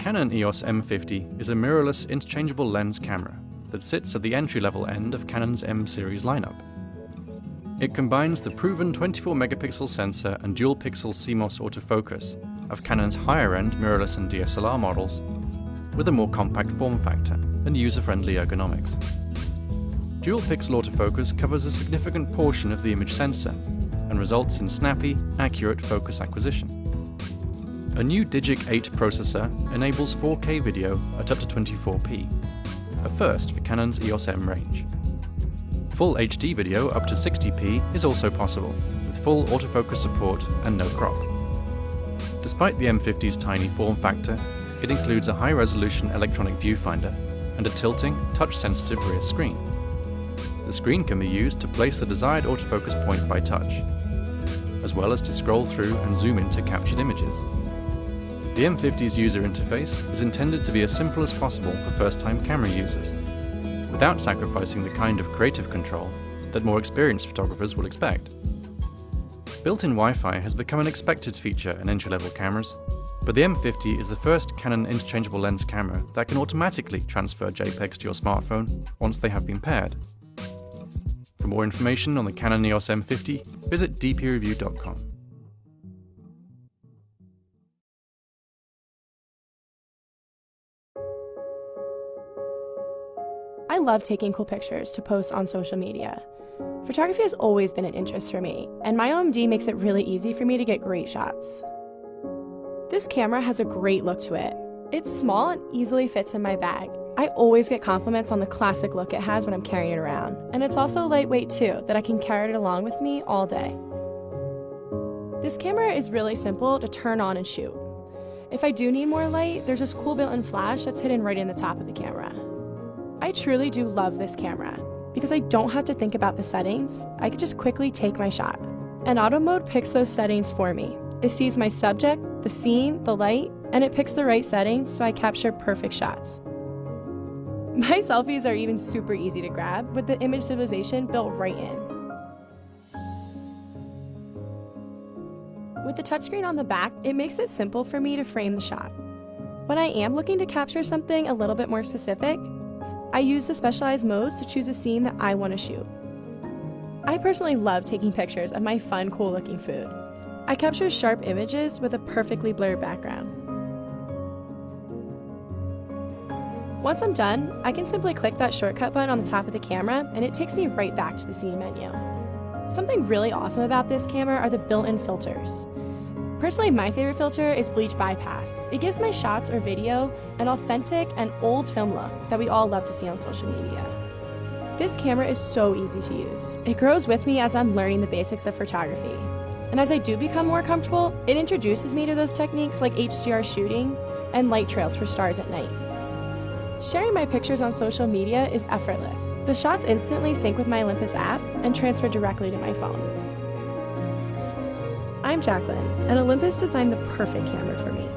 Canon EOS M50 is a mirrorless interchangeable lens camera that sits at the entry-level end of Canon's M series lineup. It combines the proven 24-megapixel sensor and dual-pixel CMOS autofocus of Canon's higher-end mirrorless and DSLR models with a more compact form factor and user-friendly ergonomics. Dual-pixel autofocus covers a significant portion of the image sensor and results in snappy, accurate focus acquisition. A new Digic 8 processor enables 4K video at up to 24p, a first for Canon's EOS M range. Full HD video up to 60p is also possible, with full autofocus support and no crop. Despite the M50's tiny form factor, it includes a high-resolution electronic viewfinder and a tilting, touch-sensitive rear screen. The screen can be used to place the desired autofocus point by touch, as well as to scroll through and zoom into captured images. The M50's user interface is intended to be as simple as possible for first-time camera users, without sacrificing the kind of creative control that more experienced photographers will expect. Built-in Wi-Fi has become an expected feature in entry-level cameras, but the M50 is the first Canon interchangeable lens camera that can automatically transfer JPEGs to your smartphone once they have been paired. For more information on the Canon EOS M50, visit dpreview.com. I love taking cool pictures to post on social media. Photography has always been an interest for me, and my OMD makes it really easy for me to get great shots. This camera has a great look to it. It's small and easily fits in my bag. I always get compliments on the classic look it has when I'm carrying it around, and it's also lightweight too, that I can carry it along with me all day. This camera is really simple to turn on and shoot. If I do need more light, there's this cool built-in flash that's hidden right in the top of the camera. I truly do love this camera, because I don't have to think about the settings. I can just quickly take my shot. And auto mode picks those settings for me. It sees my subject, the scene, the light, and it picks the right settings so I capture perfect shots. My selfies are even super easy to grab with the image stabilization built right in. With the touchscreen on the back, it makes it simple for me to frame the shot. When I am looking to capture something a little bit more specific, I use the specialized modes to choose a scene that I want to shoot. I personally love taking pictures of my fun, cool-looking food. I capture sharp images with a perfectly blurred background. Once I'm done, I can simply click that shortcut button on the top of the camera and it takes me right back to the scene menu. Something really awesome about this camera are the built-in filters. Personally, my favorite filter is Bleach Bypass. It gives my shots or video an authentic and old film look that we all love to see on social media. This camera is so easy to use. It grows with me as I'm learning the basics of photography. And as I do become more comfortable, it introduces me to those techniques like HDR shooting and light trails for stars at night. Sharing my pictures on social media is effortless. The shots instantly sync with my Olympus app and transfer directly to my phone. I'm Jacqueline, and Olympus designed the perfect camera for me.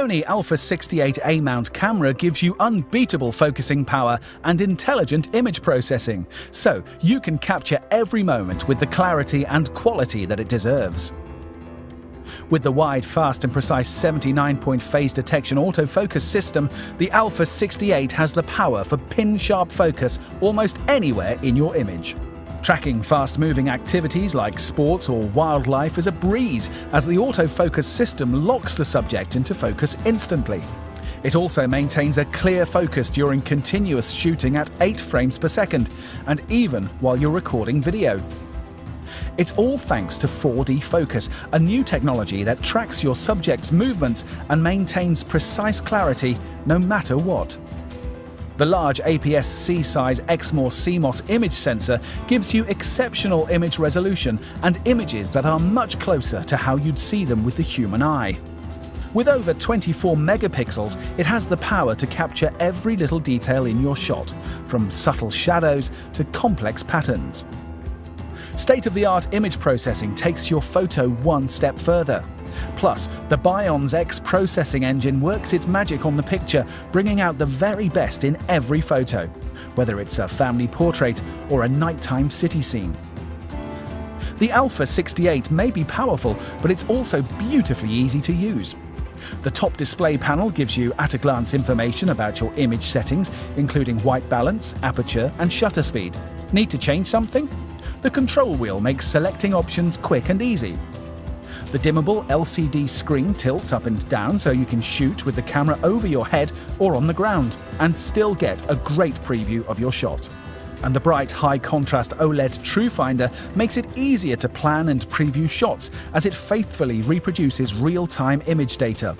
Sony Alpha 68A mount camera gives you unbeatable focusing power and intelligent image processing, so you can capture every moment with the clarity and quality that it deserves. With the wide, fast and precise 79-point phase detection autofocus system, the Alpha 68 has the power for pin-sharp focus almost anywhere in your image. Tracking fast-moving activities like sports or wildlife is a breeze, as the autofocus system locks the subject into focus instantly. It also maintains a clear focus during continuous shooting at 8 frames per second, and even while you're recording video. It's all thanks to 4D focus, a new technology that tracks your subject's movements and maintains precise clarity no matter what. The large APS-C size Exmor CMOS image sensor gives you exceptional image resolution and images that are much closer to how you'd see them with the human eye. With over 24 megapixels, it has the power to capture every little detail in your shot, from subtle shadows to complex patterns. State-of-the-art image processing takes your photo one step further. Plus, the Bion's X processing engine works its magic on the picture, bringing out the very best in every photo, whether it's a family portrait or a nighttime city scene. The Alpha 68 may be powerful, but it's also beautifully easy to use. The top display panel gives you at-a-glance information about your image settings, including white balance, aperture, and shutter speed. Need to change something? The control wheel makes selecting options quick and easy. The dimmable LCD screen tilts up and down so you can shoot with the camera over your head or on the ground and still get a great preview of your shot. And the bright, high-contrast OLED TrueFinder makes it easier to plan and preview shots as it faithfully reproduces real-time image data.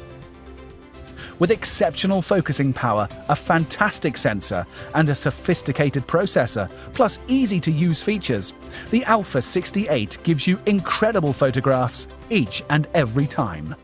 With exceptional focusing power, a fantastic sensor, and a sophisticated processor, plus easy-to-use features, the Alpha 68 gives you incredible photographs each and every time.